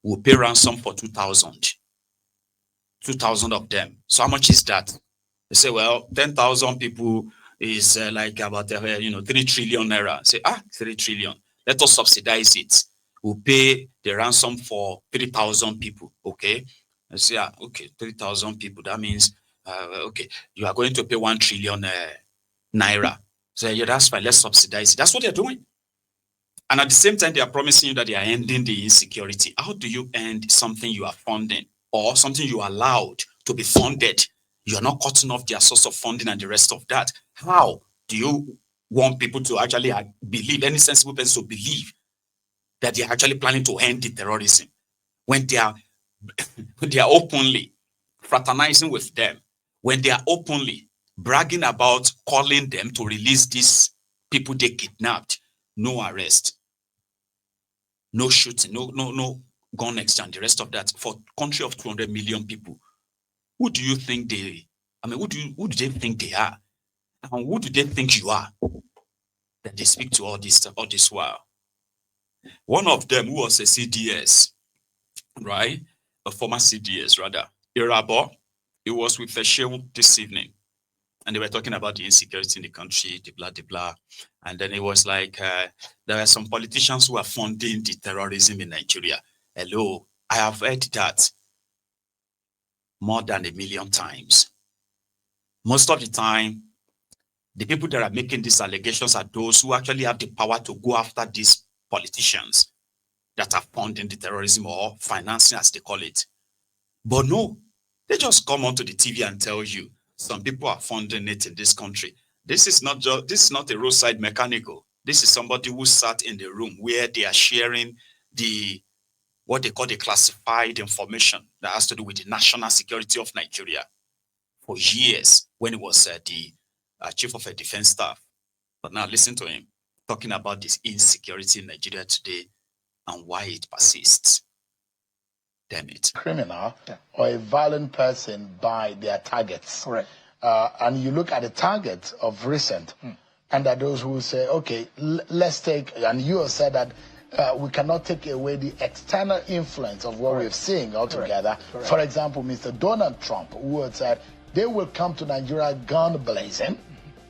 will pay ransom for 2,000. 2,000 of them. So how much is that? They say, well, 10,000 people is like about 3 trillion naira. Say, 3 trillion. Let us subsidize it. We'll pay the ransom for 3,000 people. Okay. I say, okay, 3,000 people. That means, okay, you are going to pay 1 trillion naira. So yeah, that's fine. Let's subsidize it. That's what they're doing. And at the same time, they are promising you that they are ending the insecurity. How do you end something you are funding or something you are allowed to be funded? You are not cutting off their source of funding and the rest of that. How do you want people to actually believe, any sensible person to believe that they are actually planning to end the terrorism when they are openly fraternizing with them, when they are openly bragging about calling them to release these people they kidnapped? No arrest, no shooting, no gun exchange, the rest of that for a country of 200 million people. Who do you think who do they think they are? And who do they think you are that they speak to all this while? One of them who was a CDS, right? A former CDS rather, Irabor, he was with the show this evening. And they were talking about the insecurity in the country, the blah. And then it was like, there are some politicians who are funding the terrorism in Nigeria. Hello, I have heard that more than 1 million times. Most of the time, the people that are making these allegations are those who actually have the power to go after these politicians that are funding the terrorism or financing, as they call it. But no, they just come onto the TV and tell you some people are funding it in this country. This is not a roadside mechanical. This is somebody who sat in the room where they are sharing what they call the classified information that has to do with the national security of Nigeria for years when he was the chief of a defense staff. But now listen to him talking about this insecurity in Nigeria today and why it persists. Damn it. Criminal or a violent person by their targets. Correct. And you look at the targets of recent, and that those who say, okay, let's take, and you have said that we cannot take away the external influence of what we're seeing altogether. Correct. For example, Mr. Donald Trump, who had said they will come to Nigeria gun blazing,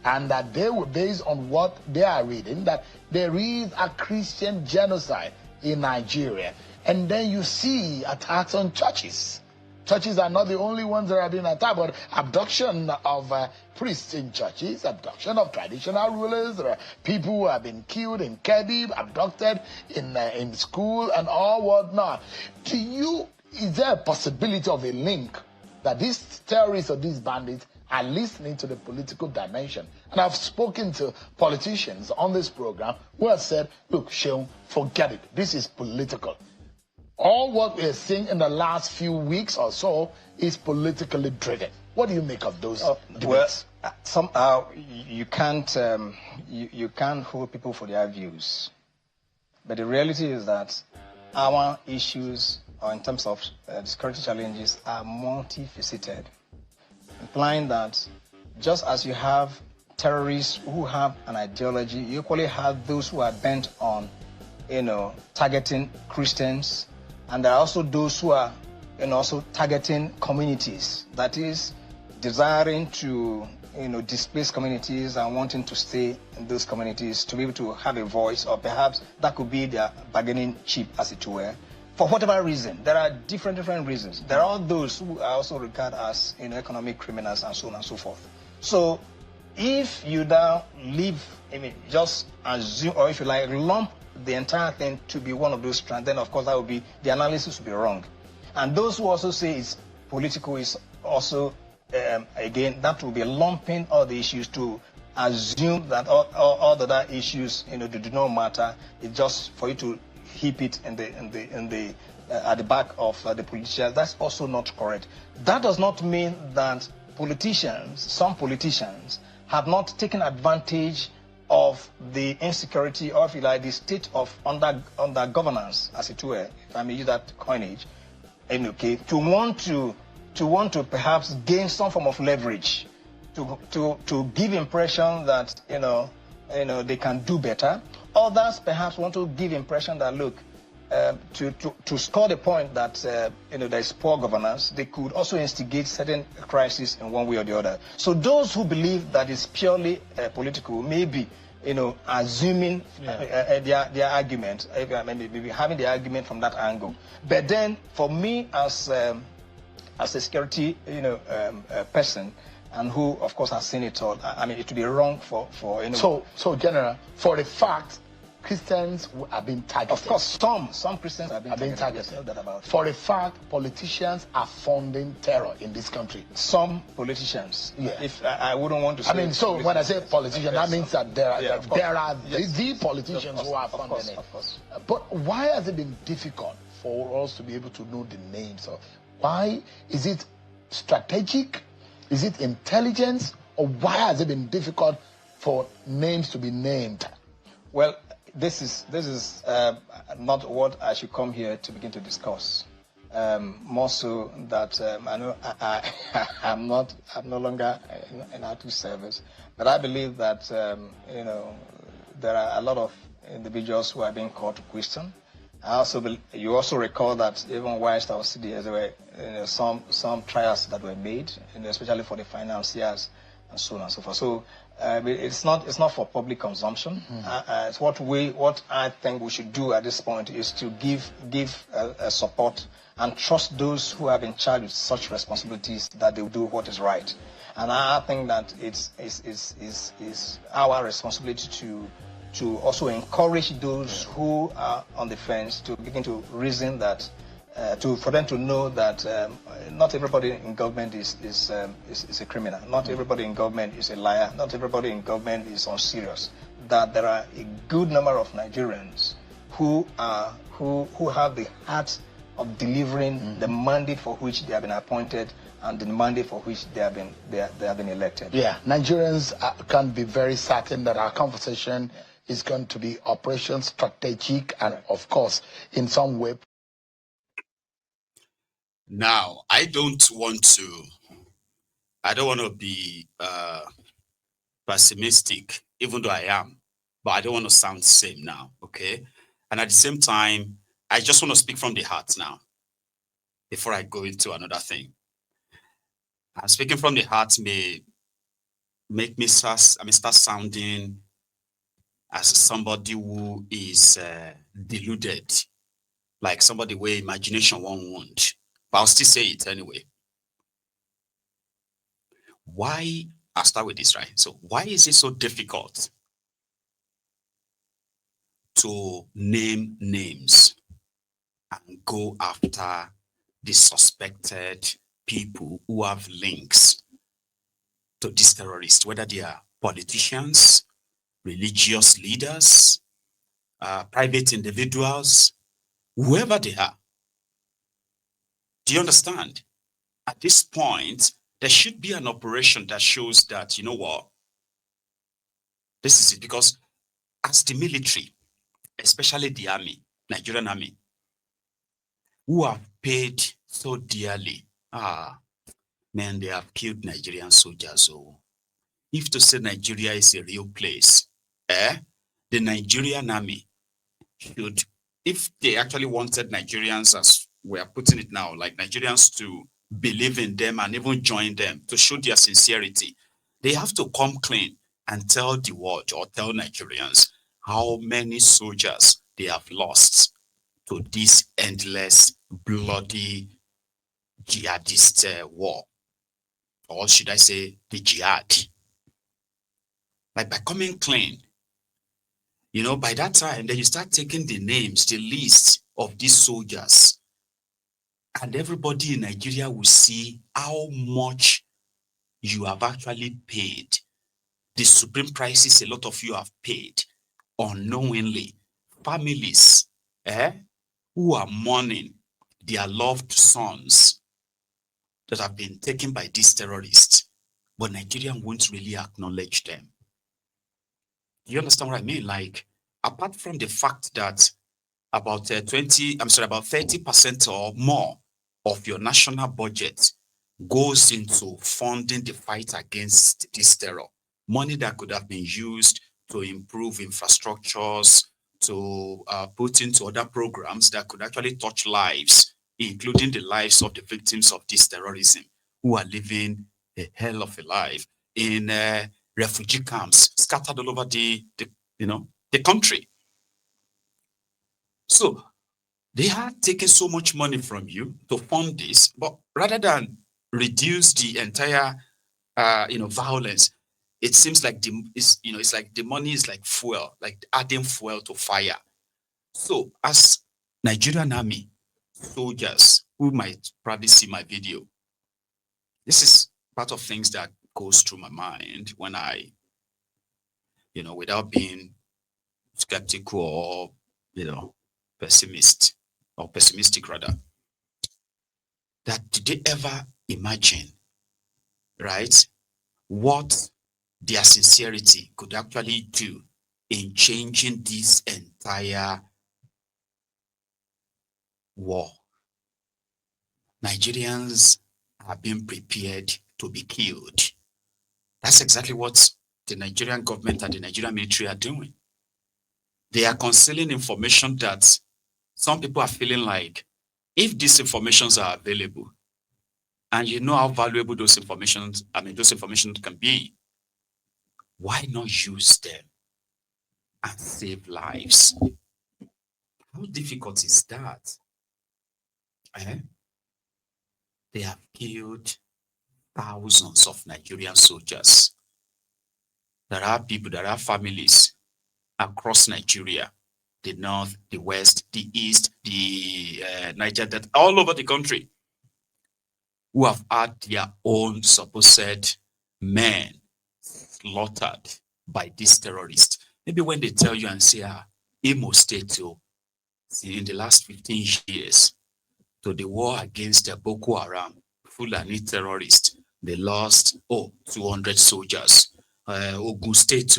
and that they will, based on what they are reading, that there is a Christian genocide in Nigeria. And then you see attacks on churches. Churches are not the only ones that are being attacked, but abduction of priests in churches, abduction of traditional rulers. There are people who have been killed in Kebbi, abducted in school and all whatnot. Is there a possibility of a link that these terrorists or these bandits are listening to the political dimension? And I've spoken to politicians on this program who have said, look, Sheung, forget it. This is political. All what we're seeing in the last few weeks or so is politically driven. What do you make of those debates? Well, somehow you can't hold people for their views. But the reality is that our issues, or in terms of security challenges, are multifaceted, implying that just as you have terrorists who have an ideology, you equally have those who are bent on, targeting Christians. And there are also those who are also targeting communities, that is, desiring to displace communities and wanting to stay in those communities to be able to have a voice, or perhaps that could be their bargaining chip, as it were. For whatever reason, there are different reasons. There are those who are also regarded as economic criminals and so on and so forth. So if you now just assume, or if you like, lump the entire thing to be one of those strands, then of course that would be, the analysis would be wrong. And those who also say it's political is also, again, that will be lumping all the issues to assume that all the other issues, do not matter. It's just for you to heap it at the back of the politicians. That's also not correct. That does not mean that some politicians have not taken advantage of the insecurity, or if you like, the state of under governance, as it were, if I may use that coinage, to want to perhaps gain some form of leverage, to give impression that they can do better. Others perhaps want to give impression that, look, to score the point that there is poor governance, they could also instigate certain crises in one way or the other. So those who believe that it's purely political, maybe assuming their argument, maybe having the argument from that angle. But then, for me, as a security person, and who, of course, has seen it all, I mean, it would be wrong for So, General, for the fact Christians are being targeted. Of course, some Christians are being targeted. No doubt about it. For a fact, politicians are funding terror in this country. Some politicians. Yeah. If I wouldn't want to say. I mean, so when I say politicians, that means that there are the politicians who are funding it. Of course. But why has it been difficult for us to be able to know the names of? Why is it strategic? Is it intelligence? Or why has it been difficult for names to be named? Well, this is not what I should come here to begin to discuss. More so that I know I'm no longer in active service, but I believe that there are a lot of individuals who are being called to question. You also recall that even whilst I was there were some trials that were made, especially for the financiers and so on and so forth. So it's not for public consumption. It's what I think we should do at this point is to give support and trust those who have been charged with such responsibilities that they will do what is right. And I think that it's our responsibility to also encourage those who are on the fence to begin to reason that. For them to know that not everybody in government is a criminal. Not everybody in government is a liar. Not everybody in government is unserious. That there are a good number of Nigerians who have the heart of delivering the mandate for which they have been appointed and the mandate for which they have been elected. Yeah, Nigerians can be very certain that our conversation is going to be operation strategic and, of course, in some way. Now, I don't want to be pessimistic, even though I am, but I don't want to sound the same now, okay? And at the same time, I just want to speak from the heart now, before I go into another thing. And speaking from the heart may make me start sounding as somebody who is deluded, like somebody where imagination won't want. But I'll still say it anyway. Why? I'll start with this, right? So why is it so difficult to name names and go after the suspected people who have links to these terrorists, whether they are politicians, religious leaders, private individuals, whoever they are? Do you understand? At this point, there should be an operation that shows that, you know what, this is it. Because as the military, especially the army, Nigerian army, who have paid so dearly, man, they have killed Nigerian soldiers. So if to say Nigeria is a real place, the Nigerian army should, if they actually wanted Nigerians, as we are putting it now, like Nigerians to believe in them and even join them, to show their sincerity, they have to come clean and tell the world or tell Nigerians how many soldiers they have lost to this endless, bloody jihadist war. Or should I say the jihad? Like by coming clean, by that time, then you start taking the names, the list of these soldiers, and everybody in Nigeria will see how much you have actually paid. The supreme prices a lot of you have paid unknowingly. Families who are mourning their loved sons that have been taken by these terrorists, but Nigeria won't really acknowledge them. You understand what I mean? Like, apart from the fact that about 30% or more of your national budget goes into funding the fight against this terror, money that could have been used to improve infrastructures, to put into other programs that could actually touch lives, including the lives of the victims of this terrorism, who are living a hell of a life in refugee camps scattered all over the country. So they had taken so much money from you to fund this, but rather than reduce the entire violence, it seems like it's like the money is like fuel, like adding fuel to fire. So as Nigerian army soldiers who might probably see my video, this is part of things that goes through my mind when I, without being skeptical or, pessimistic rather, that did they ever imagine, right, what their sincerity could actually do in changing this entire war? Nigerians are being prepared to be killed. That's exactly what the Nigerian government and the Nigerian military are doing. They are concealing information that some people are feeling like, if these informations are available, and you know how valuable those information can be, why not use them and save lives? How difficult is that? They have killed thousands of Nigerian soldiers. There are people, there are families across Nigeria, the north, the west, the east, the Niger, that all over the country, who have had their own supposed men slaughtered by these terrorists. Maybe when they tell you and say, Imo State, in the last 15 years, to the war against the Boko Haram, Fulani terrorists, they lost 200 soldiers. Ogun State,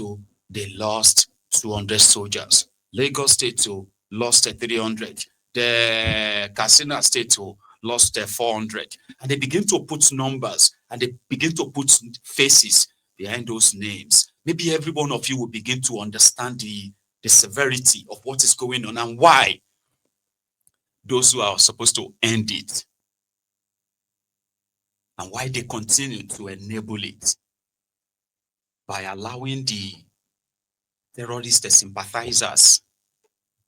they lost 200 soldiers. Lagos State lost 300. The Katsina State lost 400. And they begin to put numbers and they begin to put faces behind those names. Maybe every one of you will begin to understand the severity of what is going on and why those who are supposed to end it and why they continue to enable it by allowing the terrorists, the sympathizers,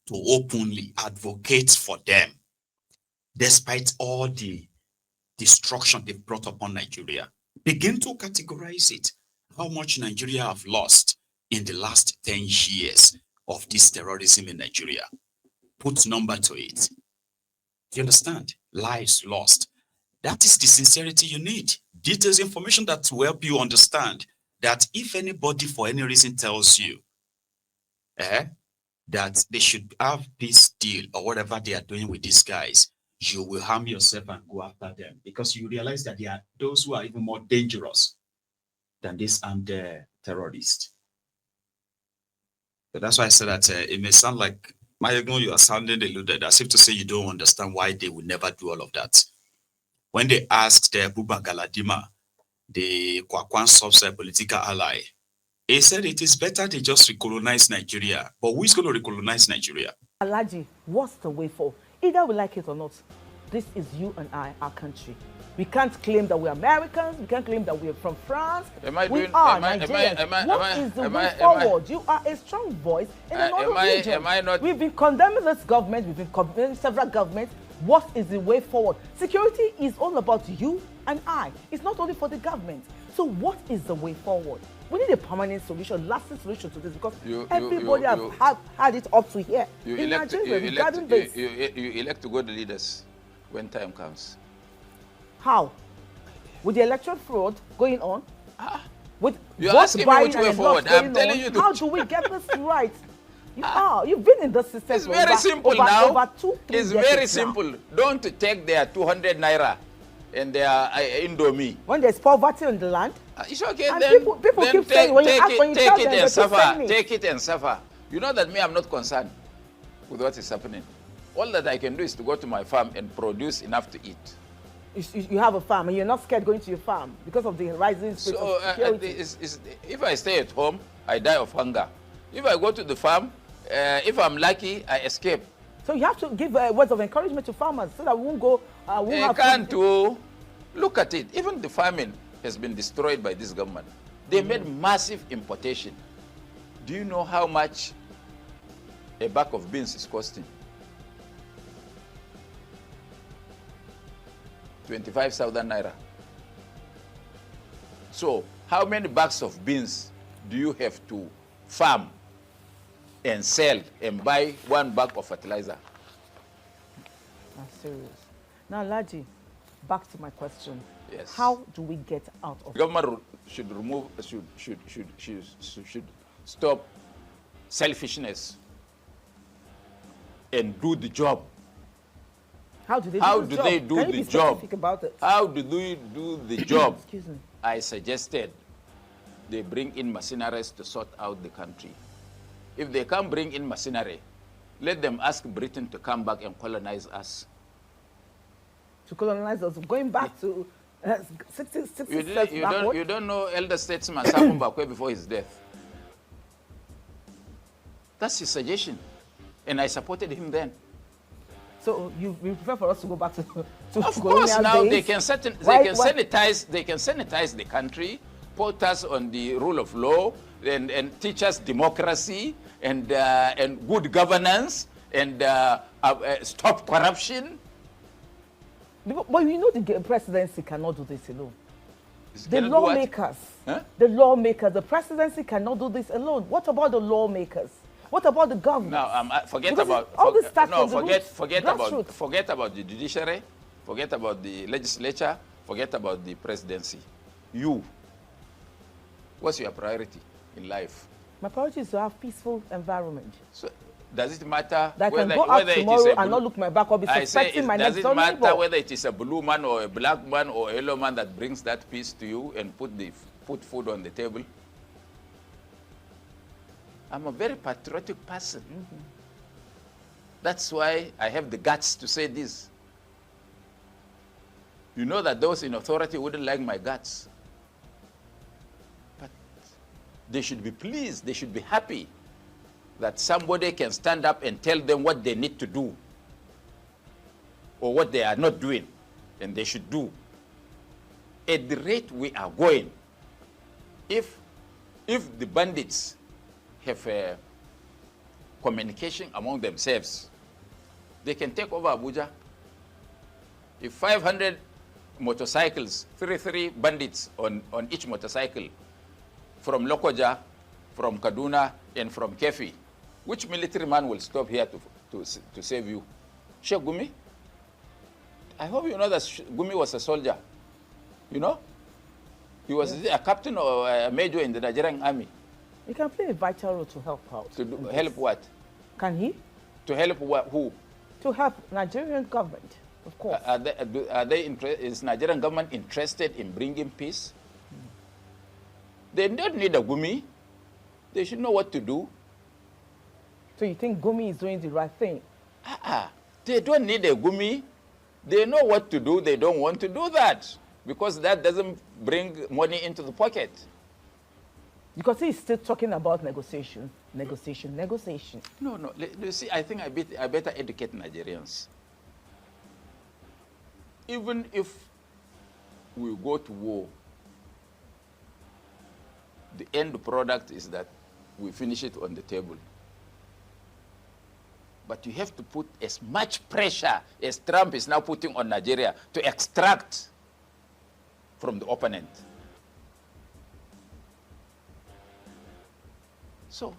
to openly advocate for them, despite all the destruction they've brought upon Nigeria. Begin to categorize it. How much Nigeria have lost in the last 10 years of this terrorism in Nigeria. Put number to it. Do you understand? Lives lost. That is the sincerity you need. Details, information that will help you understand that if anybody for any reason tells you that they should have this deal or whatever they are doing with these guys, you will harm yourself and go after them, because you realize that they are those who are even more dangerous than this armed terrorists. So that's why I said that it may sound like, Maiyegun, you are sounding deluded, as if to say you don't understand why they will never do all of that. When they asked Buba Galadima, the Kwakwan Sub's political ally, he said it is better they just recolonize Nigeria. But who is going to recolonize Nigeria? Alaji, what's the way forward? Either we like it or not, this is you and I, our country. We can't claim that we're Americans. We can't claim that we're from France. We are Nigerians. What is the way forward? You are a strong voice in the northern region. We've been condemning this government. We've been condemning several governments. What is the way forward? Security is all about you and I. It's not only for the government. So what is the way forward? We need a permanent solution, lasting solution to this, because everybody has had it up to here. You elect to go the leaders when time comes. How? With the election fraud going on? With you're asking me which way forward. I'm telling you. How do we get this right? You've been in the system. It's very simple now. It's very simple. Don't take their 200 naira and their Indomie. When there's poverty in the land, it's okay. And then people keep saying, when you ask, when you tell them, and suffer. Take it and suffer. You know that me, I'm not concerned with what is happening. All that I can do is to go to my farm and produce enough to eat. You have a farm and you're not scared going to your farm because of the rising state of security. If I stay at home, I die of hunger. If I go to the farm, if I'm lucky, I escape. So you have to give words of encouragement to farmers so that we won't go. They can't do. Look at it. Even the farming has been destroyed by this government. They made massive importation. Do you know how much a bag of beans is costing? 25,000 naira. So, how many bags of beans do you have to farm and sell and buy one bag of fertilizer? That's serious. Now, Laji, back to my question. Yes. How do we get out of Government should stop selfishness and do the job. How do they do the job? About it? How do they do the job? Excuse me. I suggested they bring in mercenaries to sort out the country. If they can't bring in mercenary, let them ask Britain to come back and colonize us. To colonize us, going back to 60 you don't know elder statesman Samuel Mbakwe before his death. That's his suggestion, and I supported him then. So you prefer for us to go back to of course, now days? they can sanitize the country, put us on the rule of law, and teach us democracy and good governance and stop corruption. But you know the presidency cannot do this alone. The lawmakers, the presidency cannot do this alone. What about the lawmakers? What about the government? No, forget about the judiciary, forget about the legislature, forget about the presidency. You, what's your priority in life? My priority is to have peaceful environment. So, does it matter that I can go out tomorrow and not look my back or be suspecting my next door neighbor? Does it matter whether it is a blue man or a black man or a yellow man that brings that peace to you and put food on the table? I'm a very patriotic person. Mm-hmm. That's why I have the guts to say this. You know that those in authority wouldn't like my guts. But they should be pleased, they should be happy that somebody can stand up and tell them what they need to do or what they are not doing and they should do. At the rate we are going, if the bandits have a communication among themselves, they can take over Abuja. If 500 motorcycles, three bandits on each motorcycle, from Lokoja, from Kaduna, and from Kefi, which military man will stop here to save you? Sheikh Gumi? I hope you know that Gumi was a soldier. You know? He was a captain or a major in the Nigerian army. He can play a vital role to help out. To help what? Can he? To help what? Who? To help Nigerian government, of course. Is Nigerian government interested in bringing peace? They don't need a Gumi. They should know what to do. So you think Gumi is doing the right thing? They don't need a Gumi. They know what to do. They don't want to do that because that doesn't bring money into the pocket. Because he's still talking about negotiation. No. You see, I think I better educate Nigerians. Even if we go to war, the end product is that we finish it on the table. But you have to put as much pressure as Trump is now putting on Nigeria to extract from the opponent. So,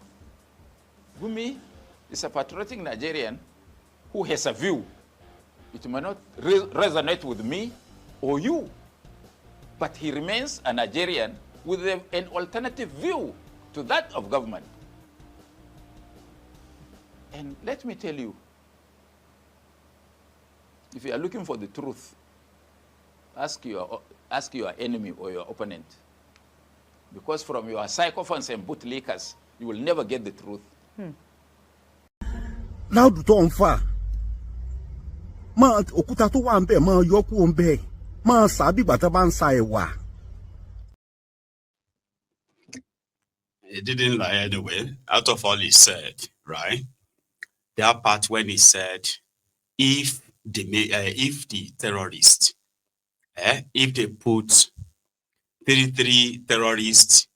Gumi is a patriotic Nigerian who has a view. It may not resonate with me or you, but he remains a Nigerian with an alternative view to that of government. And let me tell you, if you are looking for the truth, ask your enemy or your opponent. Because from your sycophants and bootlickers, you will never get the truth. Now do to onfa. Ma okuta to wa nbe ma yoku nbe. Ma sabi gbata ba nsa ewa. He didn't lie anyway. Out of all he said, right? That part when he said, if the terrorists, if they put 33 terrorists